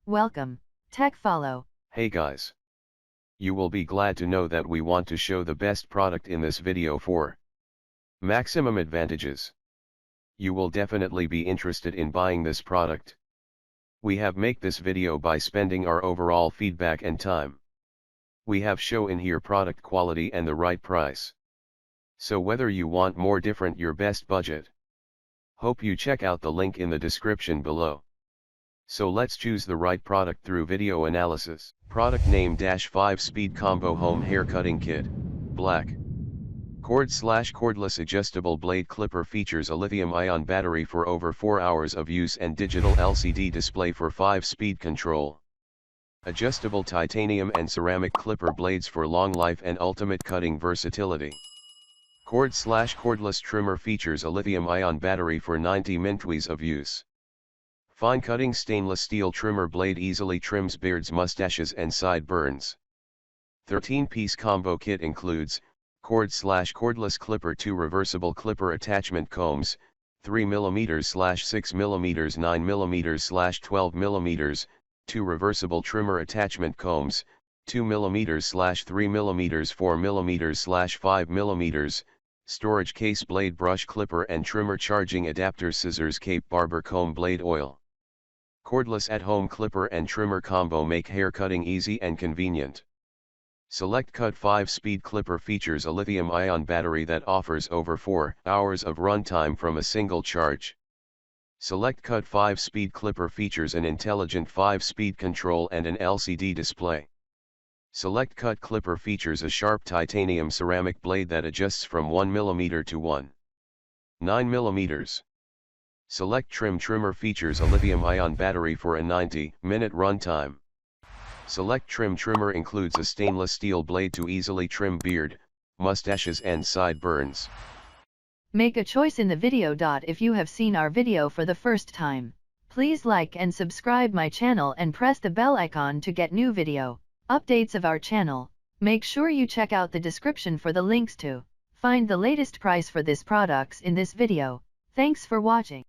Welcome, Tech Follow. Hey guys. You will be glad to know that we want to show the best product in this video for maximum advantages. You will definitely be interested in buying this product. We have make this video by spending our overall feedback and time. We have show in here product quality and the right price. So whether you want more different your best budget. Hope you check out the link in the description below. So let's choose the right product through video analysis. Product name 5-speed combo home hair cutting kit, black. Cord/cordless adjustable blade clipper features a lithium-ion battery for over 4 hours of use and digital LCD display for 5-speed control. Adjustable titanium and ceramic clipper blades for long life and ultimate cutting versatility. Cord/cordless trimmer features a lithium-ion battery for 90 minutes of use. Fine cutting stainless steel trimmer blade easily trims beards, mustaches and sideburns. 13-piece combo kit includes cord/cordless clipper, 2 reversible clipper attachment combs, 3mm/6mm, 9mm/12mm, 2 reversible trimmer attachment combs, 2mm/3mm, 4mm/5mm, storage case, blade brush clipper and trimmer, charging adapter, scissors, cape, barber comb, blade oil. Cordless at-home clipper and trimmer combo make hair cutting easy and convenient. Select Cut 5-speed clipper features a lithium-ion battery that offers over 4 hours of runtime from a single charge. Select Cut 5-speed clipper features an intelligent 5-speed control and an LCD display. Select Cut clipper features a sharp titanium ceramic blade that adjusts from 1mm to 1.9 mm. Select Trim trimmer features a lithium-ion battery for a 90-minute runtime. Select Trim trimmer includes a stainless steel blade to easily trim beard, mustaches and sideburns. Make a choice in the video. If you have seen our video for the first time, please like and subscribe my channel and press the bell icon to get new video updates of our channel. Make sure you check out the description for the links to find the latest price for this products in this video. Thanks for watching.